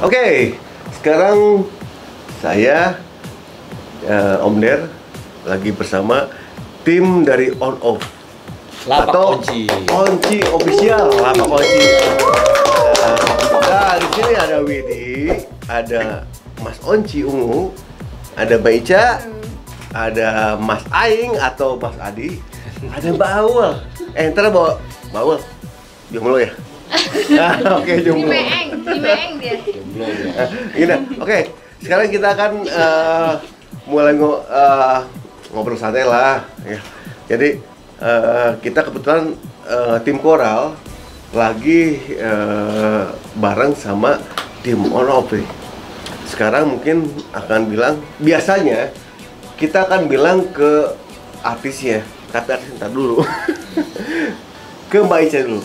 Oke, sekarang saya Om Der lagi bersama tim dari On Off Lapak atau Onci. Onci Official, Lapak Onci. Nah, di sini ada Widi, ada Mas Onci Ungu, ada Mbak Ica, ada Mas Aing atau Mas Adi, ada Mbak Awal. Ntar bawa Mbak Awal jomblo ya? Oke, jomblo. Di meeng dia. Gini, oke. Sekarang kita akan mulai ngobrol santai lah. Ya. Jadi kita kebetulan tim koral lagi bareng sama tim On Off. Sekarang mungkin akan bilang, biasanya kita akan bilang ke artisnya, tapi artis ntar dulu. Ke Mbak Ica dulu.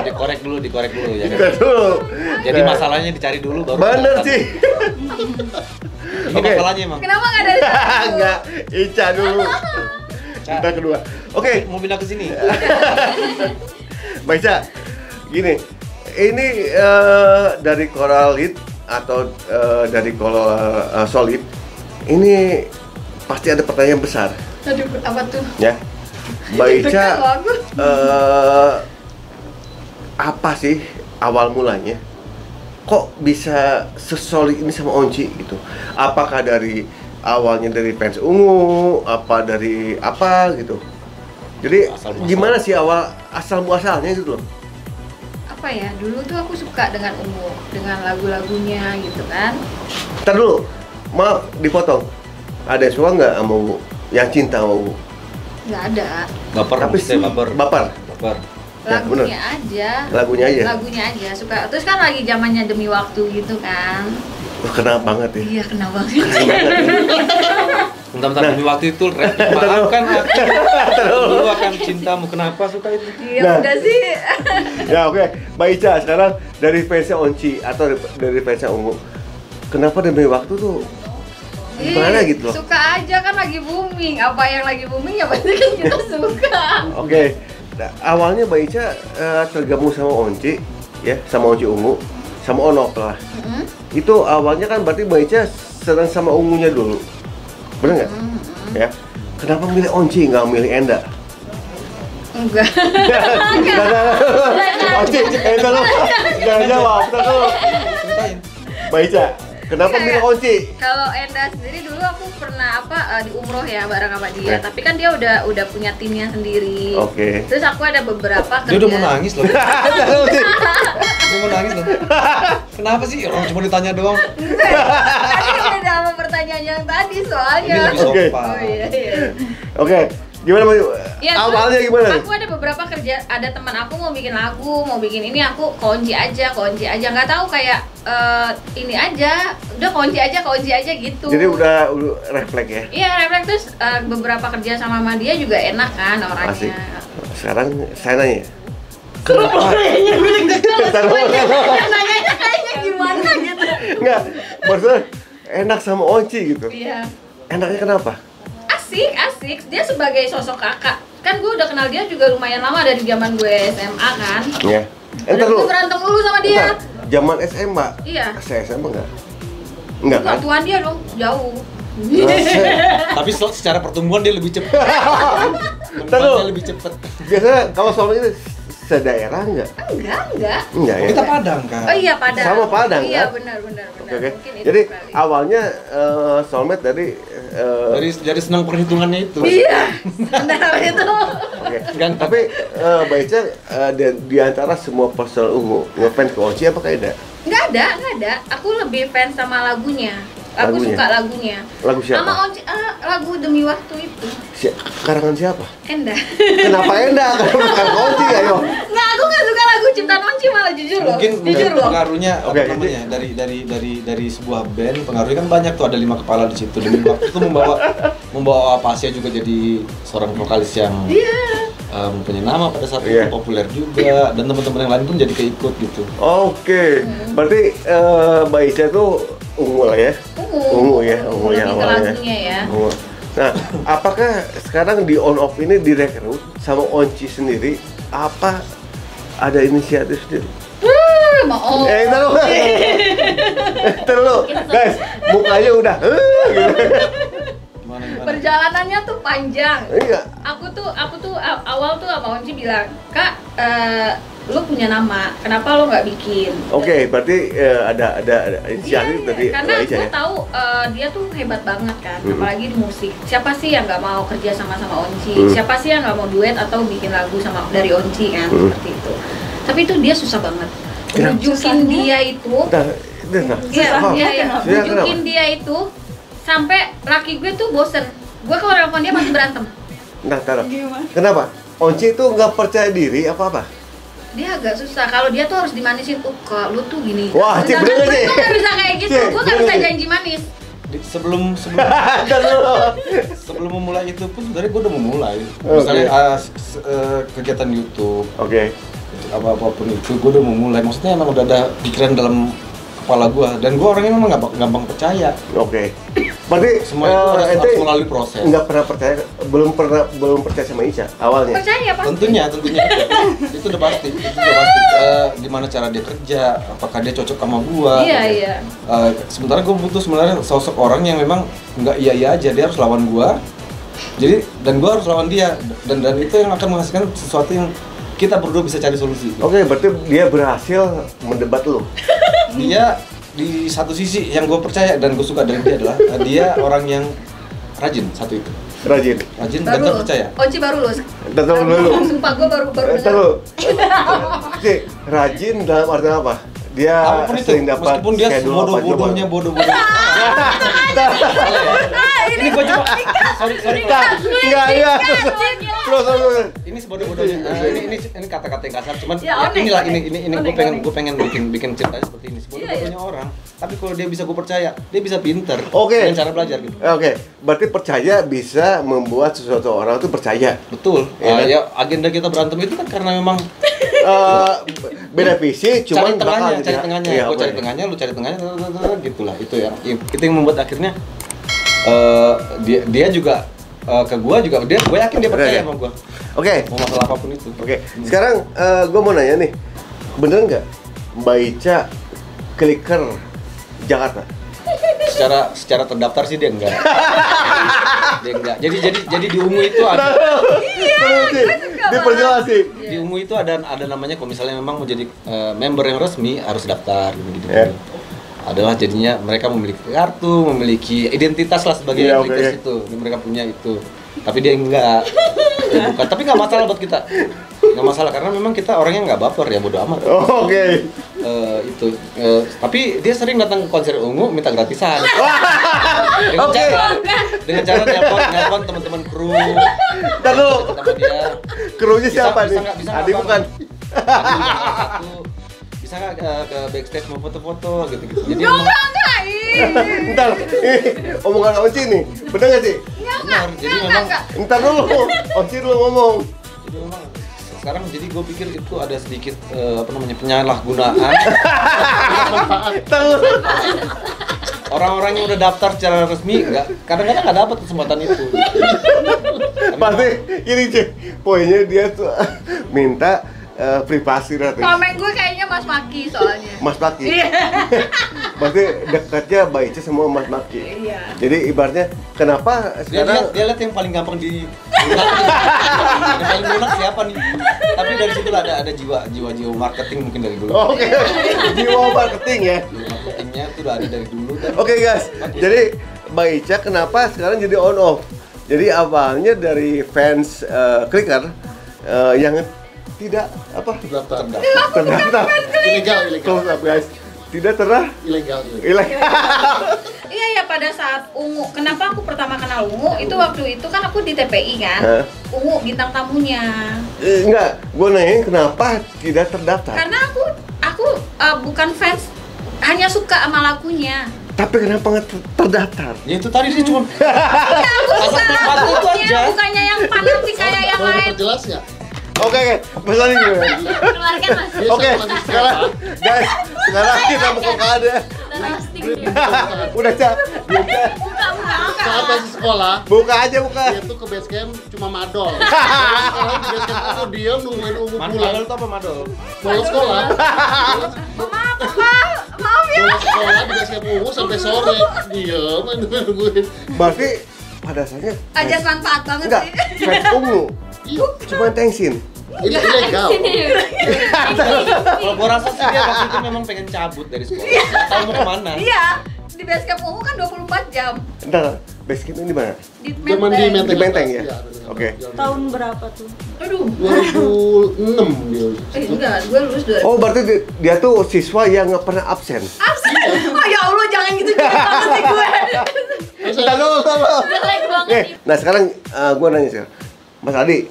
dikorek dulu ya kan. Ntar dulu. Jadi Nah, masalahnya dicari dulu baru. bener kelihatan. sih. Ini Oke. masalahnya emang. Kenapa nggak dari tadi? Enggak, Ica dulu. Kita kedua. Oke, Mau pindah ke sini. Mbak Ica, gini. Ini dari Coral Lead atau dari Coral Solid. Ini pasti ada pertanyaan besar, Aduh, apa tuh? ya. Mbak Ica, Dekat loh aku. apa sih awal mulanya? Kok bisa sesolid ini sama Onci gitu? Apakah dari awalnya dari fans ungu, apa dari apa gitu? Jadi Asal-muasal. gimana sih awal asal muasalnya gitu loh? Apa ya? Dulu tuh aku suka dengan Ungu, dengan lagu-lagunya gitu kan. Ntar dulu, maaf dipotong. Ada yang suka nggak sama Ungu? Yang cinta sama Ungu? Nggak ada. Baper, Tapi maksudnya baper. Baper. Baper. Ya, bener. Lagunya aja. Lagunya aja. Lagunya aja suka. Terus kan lagi zamannya Demi Waktu gitu kan. Wah, kena banget ya. Iya, kena banget. Bentar-bentar Nah. demi waktu itu maafkan aku. Dulu akan cintamu. Kenapa suka itu? Iya, Nah. udah sih. Ya oke, Mbak Ica sekarang dari fansnya Onci atau dari fansnya Ungu, kenapa Demi Waktu tuh gimana Ih, gitu loh? Suka aja kan lagi booming. Apa yang lagi booming ya pasti kan kita suka. Oke, nah, awalnya Mbak Ica tergabung sama Onci, ya, sama Onci Ungu, sama Onop lah. Mm-mm. Itu awalnya kan berarti Mbak Ica senang sama Ungunya dulu, bener nggak? Mm-mm. Ya, kenapa milih Onci nggak milih Enda? Enggak. Onci, Enda lo, jangan jawab, ntar dulu. Ceritain. Mbak Ica, kenapa Kayak- milih Onci? Kalau Enda sendiri dulu aku pernah di umroh ya bareng sama dia, Ya. tapi kan dia udah punya timnya sendiri. Oke. Terus aku ada beberapa Dia udah mau nangis loh. Onci. Dia mau nangis loh. Kenapa sih? Orang cuma ditanya doang. Tadi udah sama pertanyaan yang tadi Ini soalnya. lebih Oke. sopan. Oh iya iya. Oke, gimana Mbak? Ya, Awalnya terus gimana? Aku ada beberapa kerja, ada teman aku mau bikin lagu, mau bikin ini, aku kunci aja, nggak tahu kayak ini aja, udah kunci aja gitu. Jadi udah refleks ya. Iya, refleks. Terus beberapa kerja sama dia juga enak kan orangnya. Asik. Sekarang saya nanya. Kenapa? Bentar, Nanyanya kayaknya gimana gitu. Enggak, maksudnya enak sama Onci gitu. Iya. Enaknya kenapa? Asik. Dia sebagai sosok kakak. Kan gue udah kenal dia juga lumayan lama dari zaman gue SMA kan. Ya. Dan Entar gue dulu. berantem dulu sama dia. Entar, zaman SMA. Iya. Saya SMA enggak? Enggak kan? Tuan dia dong, jauh. Tapi secara pertumbuhan dia lebih cepat. Ntar dulu. Dia lebih cepat. Biasanya kalau soalnya itu sedaerah enggak? Enggak. Enggak ya. Kita Padang kan. Oh iya, Padang. Sama Padang, Iya, kan? benar. Oke, oke. Mungkin itu Jadi kali. awalnya soulmate dari Dari senang perhitungannya itu. Iya, benar itu. Oke. Kan, Tapi Mbak Ica di antara semua personel Ungu ngefans ke Onci apa kayak Nggak ada. Aku lebih fans sama lagunya. Aku Lagunya? suka lagunya. Lagu siapa? Sama lagu Demi Waktu itu. Karangan siapa? Enda. Kenapa Enda? Karena bukan Onci ayo. Nggak, aku nggak suka lagu Ciptaan Onci malah jujur loh. mungkin Jujur loh. pengaruhnya Oke, apa namanya dari sebuah band pengaruhnya kan banyak tuh, ada 5 kepala di situ. Demi Waktu itu membawa Pasya juga jadi seorang vokalis yang Iya. mempunyai nama pada saat Iya. itu, populer juga, dan teman-teman yang lain pun jadi keikut gitu. Oke, berarti Mbak Ica tuh ungu lah ya? Ungu ya, ungu ya Lebih ke awalnya. lagunya ya. Ungu. Nah, apakah sekarang di On Off ini direkrut sama Onci sendiri? Apa ada inisiatif sendiri? mau. Terus, guys, mukanya udah gitu. Gimana? Perjalanannya tuh panjang. Iya. Aku tuh awal tuh sama Onci bilang, Kak, lu punya nama, kenapa lu nggak bikin? Oke, berarti ada inisiatif Iya, dari karena Aisyah gue ya. tahu dia tuh hebat banget kan, apalagi di musik. Siapa sih yang nggak mau kerja sama Onci? Siapa sih yang nggak mau duet atau bikin lagu sama dari Onci kan, seperti itu. Tapi itu dia susah banget. Bujukin dia itu, iya, bujukin dia itu sampai laki gue tuh bosen. Gue kalau nelfon dia masih berantem. Nah, taruh. Kenapa? Onci itu nggak percaya diri apa-apa? Dia agak susah, kalau dia tuh harus dimanisin. Kak, lu tuh gini. Wah, Cik, bener nggak, Cik? Gue nggak bisa kayak gitu, Cik, gue nggak bener bisa nggak, Cik? janji manis. Sebelum memulai itu pun sebenarnya gue udah memulai. Oke. Misalnya kegiatan YouTube, Oke. apapun itu gue udah memulai. Maksudnya emang udah ada pikiran dalam kepala gue, dan gue orangnya memang gampang percaya. Oke. Berarti Semua itu harus melalui proses. nggak pernah percaya, belum percaya sama Ica awalnya. Percaya pasti. Tentunya itu udah pasti. Gimana cara dia kerja, apakah dia cocok sama gua? Iya. Sementara gua butuh sebenarnya sosok orang yang memang nggak iya aja, dia harus lawan gua. Jadi dan gua harus lawan dia, dan itu yang akan menghasilkan sesuatu yang kita berdua bisa cari solusi. Oke, berarti dia berhasil mendebat lu. Dia di satu sisi yang gue percaya dan gue suka dari dia adalah dia orang yang rajin, satu itu. Rajin. Dan terpercaya. Onci baru lulus. Tahu dulu. Sumpah gue baru dengar. Tahu. Cik, rajin dalam arti apa? Dia Apapun itu, sering dapat meskipun dia schedule apa bodoh-bodohnya coba? bodoh-bodoh. Ini gue cuma sorry. Enggak. Terus. Ini sebodoh-bodohnya. Ini kata-kata yang kasar, cuman Ya, ya, inilah onek. ini gue pengen bikin ceritanya seperti ini. Sebodoh-bodohnya orang. Tapi kalau dia bisa gue percaya, dia bisa pinter Oke. dengan cara belajar gitu. Oke, berarti percaya bisa membuat sesuatu orang itu percaya. Betul. Iya. Ya agenda kita berantem itu kan karena memang Beda visi, cuman cari bakal tengahnya. Iya, Gue oke. cari tengahnya, lu cari tengahnya, gitulah. Itu yang membuat akhirnya dia juga ke gua juga gue yakin dia percaya sama gua. Oke. Mau masalah apapun itu. Oke, sekarang gue mau nanya nih, bener nggak Mbak Ica clicker Jakarta? Secara terdaftar sih dia enggak. Dia enggak. Jadi di UMU itu ada Diperjelas sih. di UMU itu ada namanya kalau misalnya memang mau jadi member yang resmi harus daftar gitu. Ya. Adalah jadinya mereka memiliki kartu, memiliki identitas lah sebagai Iya, clickers oke. itu. Mereka punya itu. Tapi dia enggak. Dia bukan. Tapi nggak masalah buat kita. Nggak masalah karena memang kita orangnya nggak baper ya, bodo amat. Oh, oke. Tapi dia sering datang ke konser ungu minta gratisan. Oke. Dengan cara nelpon teman-teman kru. Ntar dulu, Sama dia. krunya siapa nih? Bisa Adi nggak, bukan? Satu. Bisa nggak ke backstage mau foto-foto gitu. Jadi Enggak. Ntar, ini omongan Onci nih, bener nggak sih? benar. Jadi memang Ntar dulu, Onci dulu ngomong. jadi memang sekarang jadi gue pikir itu ada sedikit penyalahgunaan. Ntar dulu. Orang-orang yang udah daftar secara resmi kadang-kadang nggak dapat kesempatan itu. Pasti ini Cik, poinnya dia tuh minta privasi nanti. Komen gue kayaknya Mas Maki soalnya. Mas Maki. Iya. Berarti dekatnya Mbak Ica sama Mas Maki. Iya. Jadi ibaratnya kenapa sekarang Dia lihat yang paling gampang yang paling lunak siapa nih. Tapi dari situ ada jiwa marketing mungkin dari dulu. Oke, jiwa marketing ya. Jiwa marketingnya itu udah ada dari dulu. Oke guys, jadi Mbak Ica kenapa sekarang jadi on off? Jadi awalnya dari fans clicker yang tidak apa terdaftar Ilegal. close up guys, tidak Ilegal. Iya ya, pada saat Ungu, kenapa aku pertama kenal Ungu itu waktu itu kan aku di TPI kan. Hah? Ungu bintang tamunya. Enggak, gue nanyain kenapa tidak terdaftar. Karena aku bukan fans, hanya suka sama lagunya. Tapi kenapa nggak terdaftar? Ya itu tadi sih cuma Aku suka Satu itu lagunya, aja. bukannya yang fanatik kayak yang Boleh lain. diperjelas nggak? Oke, pesan ini. Keluarkan Mas. Dia Oke, sama di sekarang guys, sekarang kita mau ke ada. Udah Cak, diam, Cak. Saat masih sekolah, Buka aja buka. dia tuh ke base camp cuma madol. Kalau di base camp aku diam nungguin Ungu Madol pulang. itu apa madol? Bolos sekolah. Maaf Pak, maaf ya. Bolos sekolah di base camp Ungu sampai sore. Diam nungguin. Berarti pada asalnya Ajas manfaat banget enggak, sih. fans ungu Iya, cuma tensin. ini ilegal. Kalau gua rasa sih dia waktu itu memang pengen cabut dari sekolah. Nggak tahu mau kemana. Iya, di base camp ungu kan 24 jam. Entar, base camp ini di mana? Di Zaman di Menteng. Di Menteng ya? Iya, Oke. Tahun berapa tuh? Aduh. 2006 dia. Enggak, gue lulus 2000. Oh, berarti dia tuh siswa yang nggak pernah absen. Absen. Oh ya Allah, jangan gitu jelek banget sih gue. Entar dulu. Jelek banget Oke, sih. nah sekarang gua nanya sekarang. Mas Adi,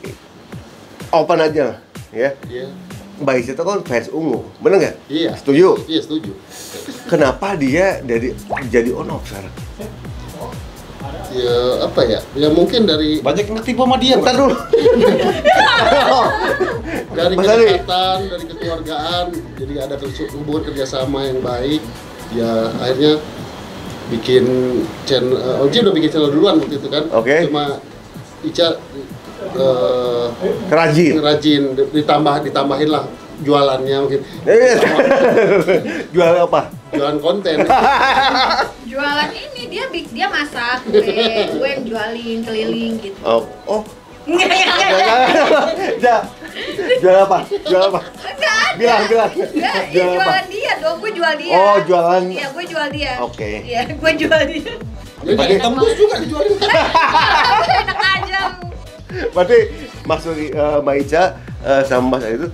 open aja ya. Iya. Mbak Ica itu kan fans ungu, bener nggak? Iya. Setuju? Iya, setuju. Kenapa dia jadi on off sekarang? Ya apa ya? Ya mungkin dari Banyak yang ketipu sama dia. Bentar dulu. Mas Adi. kedekatan, dari kekeluargaan, jadi ada hubungan kerjasama yang baik. Ya akhirnya bikin channel. Onci udah bikin channel duluan waktu itu kan. Oke. Cuma Ica Rajin. rajin ditambahin lah jualannya mungkin. Jual apa? Jualan konten. Jualan ini dia masak, gue yang jualin keliling gitu. Oh. Enggak. Jual apa? Jual apa? Enggak ada. Bilang. Enggak, Jual ya apa? jualan dia dong, gue jual dia. Oh, jualan. Iya, gue jual dia. Oke. Iya, gue jual dia. Jadi Tembus juga dijualin. Enak aja. Berarti maksud Mbak Ica sama Mas Adi itu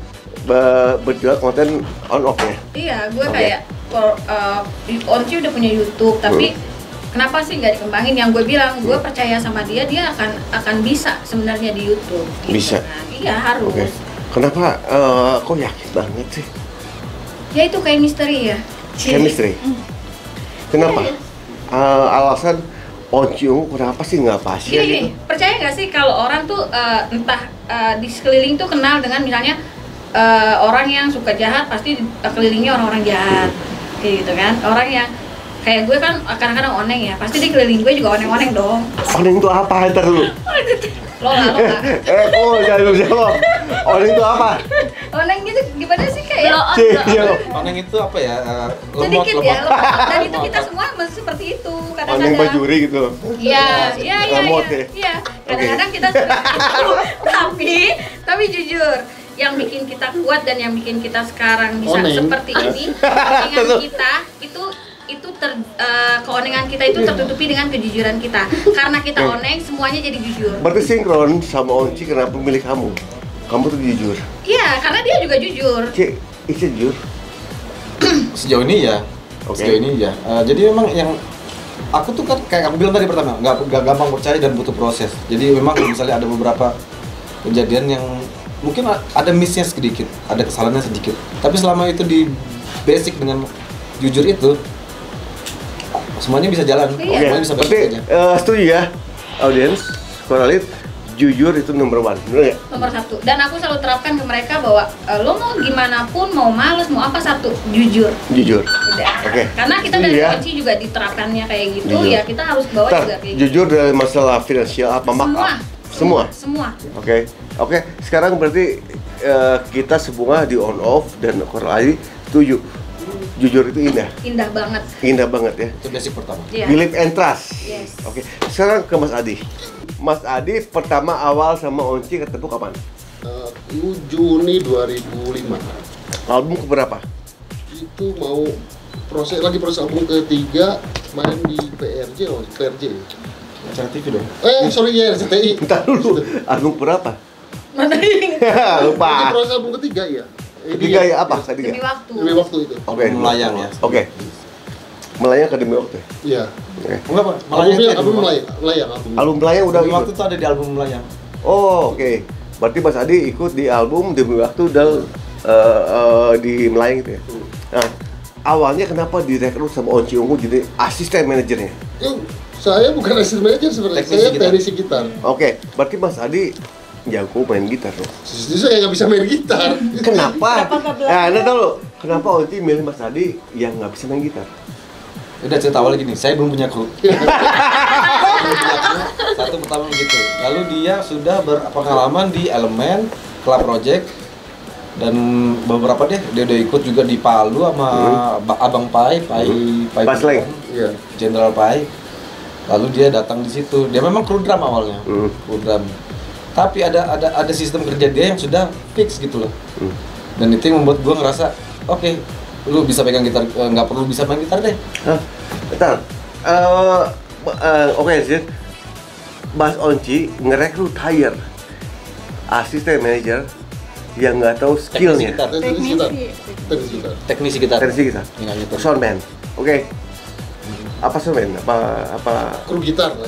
berjual konten on off ya? Iya, gue Oke. kayak Onci udah punya YouTube, tapi kenapa sih nggak dikembangin? Yang gue bilang, gue percaya sama dia akan bisa sebenarnya di YouTube. Gitu Bisa? kan. Iya, harus. Oke. Kenapa kok yakin banget sih? Ya itu kayak misteri ya. Chemistry. Kenapa? Alasan Onci ungu kenapa sih nggak pasien Gini, gitu? percaya nggak sih kalau orang tuh entah di sekeliling tuh kenal dengan misalnya orang yang suka jahat pasti kelilingnya orang-orang jahat, kayak gitu kan? Orang yang kayak gue kan kadang-kadang oneng ya, pasti di keliling gue juga oneng-oneng dong. Oneng itu apa? Ntar dulu. Lola. Oh, jangan jawab. Oneng itu apa? Oneng gitu gimana sih kayak? Iya. Oneng itu apa ya? Sedikit Lemot. ya, lemot. Dan itu kita semua masih seperti itu Oneng kadang-kadang. bajuri gitu. Iya. Lemot ya? Iya. Kadang-kadang kita seperti itu. Tapi jujur, yang bikin kita kuat dan yang bikin kita sekarang bisa Oneng. seperti ini, keonengan kita keonengan kita itu tertutupi dengan kejujuran kita. Karena kita oneng, semuanya jadi jujur. Berarti sinkron sama Onci kenapa memilih kamu? Kamu tuh jujur. Iya, karena dia juga jujur. Cik, Ica jujur. Sejauh ini ya. Oke. Sejauh ini ya. Jadi memang yang aku tuh kan kayak aku bilang tadi pertama nggak gampang percaya dan butuh proses. Jadi memang kalau misalnya ada beberapa kejadian yang mungkin ada missnya sedikit, ada kesalahannya sedikit. Tapi selama itu di basic dengan jujur itu semuanya bisa jalan, Iya. semuanya bisa Berarti baik aja. setuju ya, audiens, koralit, jujur itu nomor 1, bener nggak? Nomor 1. Dan aku selalu terapkan ke mereka bahwa lo mau gimana pun, mau males, mau apa, satu, jujur. Jujur. Udah. Oke. Karena kita Setuju dari ya. Onci juga diterapkannya kayak gitu, Jujur. ya kita harus bawa Ntar, juga kayak gitu. jujur dari masalah finansial apa Semua. Semua? Oke. Sekarang berarti kita semua di on off dan koralit setuju. Jujur itu indah. Indah banget ya. Itu basic pertama. Iya. Believe and trust. Yes. Oke. Sekarang ke Mas Adi. Mas Adi pertama awal sama Onci ketemu kapan? Juni 2005. Album keberapa? Itu mau proses album ketiga, main di PRJ. Acara TV dong. Sorry ya, RCTI. Bentar dulu. Album berapa? Mana ini? Itu Lupa. proses album ketiga ya. Ketiga ya apa? Ketiga. Demi waktu. Demi waktu itu. Oke. Melayang ya. Oke. Melayang ke demi waktu. Iya. Oke. Enggak, Pak. Melayang itu Album ada melayang album. Album melayang udah Demi ikut. waktu itu ada di album Melayang. Oh, oke. Berarti Mas Adi ikut di album demi waktu dan di melayang itu ya. Nah, awalnya kenapa direkrut sama Onci Ungu jadi asisten manajernya? Saya bukan asisten manajer sebenarnya. Teknisi Saya gitar. teknisi gitar. Oke, berarti Mas Adi jago main gitar dong. Justru saya nggak bisa main gitar. Kenapa? Kenapa nggak belajar? Nah, tahu lo, kenapa Onci milih Mas Adi yang nggak bisa main gitar? Udah cerita awal gini, saya belum punya kru. Belum punya kru, satu pertama begitu. Lalu dia sudah berpengalaman di Elemen, Club Project dan beberapa dia udah ikut juga di Palu sama Abang Pai Basleng. Iya, Jenderal Pai. Lalu dia datang di situ. Dia memang kru drum awalnya, kru drum. Tapi ada sistem kerja dia yang sudah fix gitu loh. Dan itu yang membuat gua ngerasa, oke, lu bisa pegang gitar, nggak perlu bisa main gitar deh. Bentar. Oke sih. Mas Onci ngerekrut hire asisten manajer yang nggak tahu skillnya. Teknisi gitar. Ingat gitu. Soundman. Oke. Apa soundman? Apa Kru gitar lah.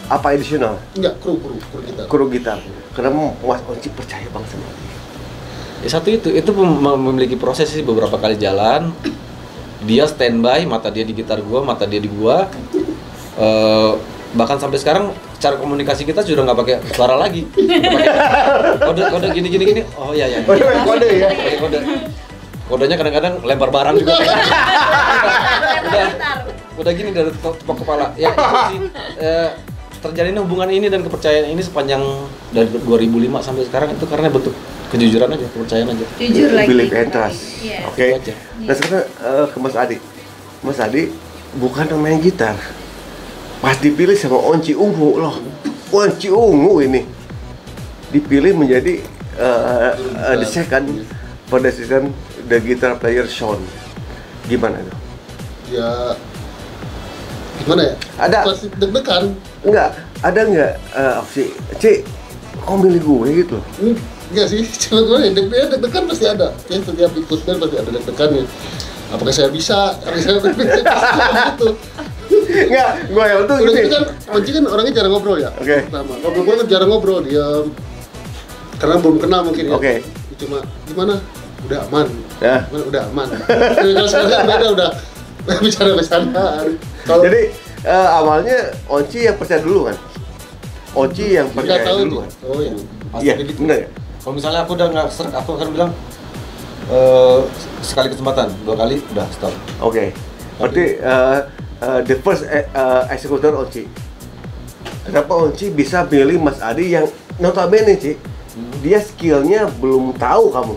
apa additional? Enggak, kru gitar. Kru gitar. Karena Mas Onci percaya banget sama dia. Ya satu itu memiliki proses sih, beberapa kali jalan. Dia standby, mata dia di gitar gua, mata dia di gua. Bahkan sampai sekarang cara komunikasi kita sudah nggak pakai suara lagi. Kode gini. Oh iya. Kode ya. Pakai kode. Kodenya kadang-kadang lempar barang juga. udah gini dari tepuk kepala. Ya itu sih. Terjadinya hubungan ini dan kepercayaan ini sepanjang dari 2005 sampai sekarang itu karena bentuk kejujuran aja, kepercayaan aja. Jujur lagi. Believe and trust. Yes. Oke. Nah sekarang ke Mas Adi. Mas Adi bukan main gitar. Pas dipilih sama Onci Ungu loh. Onci Ungu ini dipilih menjadi the second position the guitar player Sean. Gimana itu? Ya gimana ya? Ada. Pasti deg-degan. Ada nggak opsi Ci, kok milih gue gitu? Enggak sih, cuma gue deg-degan pasti ada. Ya setiap ikut band pasti ada deg-degannya. Apakah saya bisa? Apakah saya gitu. Enggak, gue yang tuh Udah gini. gitu kan, Onci kan orangnya jarang ngobrol ya. Oke. Pertama, ngobrol kan jarang ngobrol, dia karena belum kenal mungkin ya. Oke. Cuma gimana? Udah aman. Ya. Udah aman. Kalau sekarang beda udah bicara bercandaan. Kalau Jadi awalnya Onci yang percaya dulu kan? Onci yang nggak percaya tahu dulu tuh. kan? Oh iya. Pasti Iya, begitu. bener ya? Kalau misalnya aku udah nggak serak, aku akan bilang sekali kesempatan, 2 kali udah stop. Oke. Berarti the first executor Onci. Kenapa Onci bisa pilih Mas Adi yang notabene Ci? Dia skillnya belum tahu kamu.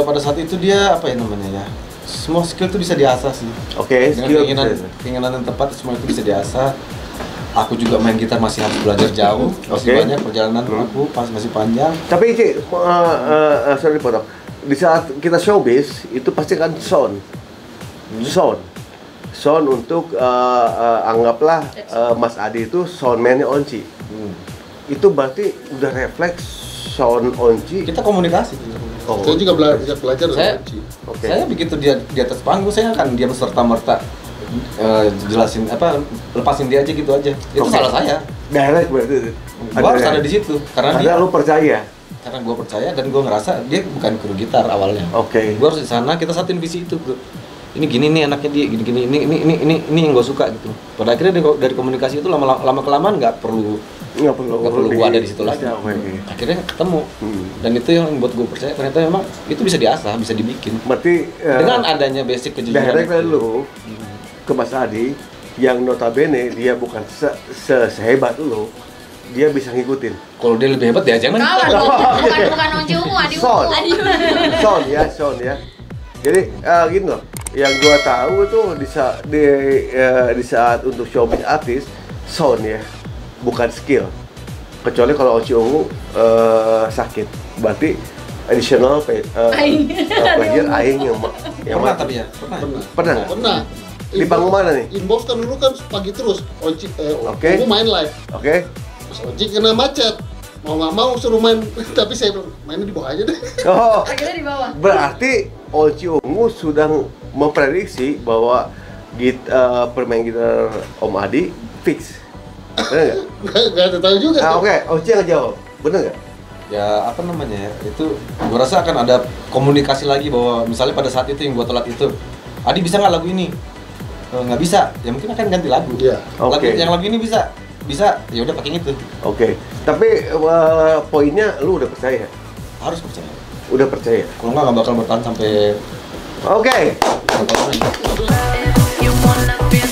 Pada saat itu dia apa ya namanya ya? Semua skill itu bisa diasah sih. Oke, skill Dengan keinginan yang tepat semua itu bisa diasah. Aku juga main gitar masih harus belajar jauh, masih Oke. banyak perjalanan aku masih panjang. Tapi Ci, sorry potong. Di saat kita showbiz itu pasti kan sound untuk anggaplah Mas Adi itu soundman-nya Onci. Itu berarti udah refleks sound Onci. Kita komunikasi. Oh, saya juga belajar dari Saya- Onci. oke. Saya begitu dia di atas panggung, saya akan diam serta-merta jelasin lepasin dia aja gitu aja. Itu Oke. salah saya. Direct berarti. Gua harus ada di situ karena Karena lu percaya. karena gue percaya dan gue ngerasa dia bukan kru gitar awalnya. Oke. Gue harus di sana, kita satuin visi itu, bro. Ini gini nih anaknya dia, gini ini yang gue suka gitu. Pada akhirnya dari komunikasi itu lama kelamaan nggak perlu Nggak perlu gue ada di situ lagi. Oke. Akhirnya ketemu dan itu yang membuat gue percaya ternyata memang itu bisa diasah, bisa dibikin Berarti dengan adanya basic kejujuran. direct lu ke Mas Adi yang notabene dia bukan sehebat lu, dia bisa ngikutin. Kalau dia lebih hebat dia aja yang main Kawan, gitar. bukan Onci Ungu, Adi Sound. Ungu. Sound ya. Jadi gini loh, yang gua tahu tuh di saat untuk showbiz artis sound ya, bukan skill. Kecuali kalau Onci Ungu sakit, berarti additional Aing. player aing yang Pernah mati. tapi ya, Pernah nggak? Pernah. Di panggung mana nih? Inbox kan dulu kan pagi terus. Onci Oke. Ungu main live. Oke. Mas Onci kena macet. Mau nggak mau suruh main, tapi saya bilang mainnya di bawah aja deh. Oh, Akhirnya di bawah. berarti Onci Ungu sudah memprediksi bahwa permain gitar Om Adi fix. Bener nggak? Nggak ada tahu juga. tuh. Oke, Onci yang jawab. Bener nggak? ya apa namanya ya, itu gue rasa akan ada komunikasi lagi bahwa misalnya pada saat itu yang gue telat itu, Adi bisa nggak lagu ini? Nggak bisa, ya mungkin akan ganti lagu. Iya. Oke. Lagu ini bisa, ya udah pakai itu. Oke. Tapi poinnya lu udah percaya? Harus percaya. Udah percaya. Kalau nggak bakal bertahan sampai Oke. berapa tahun. You wanna feel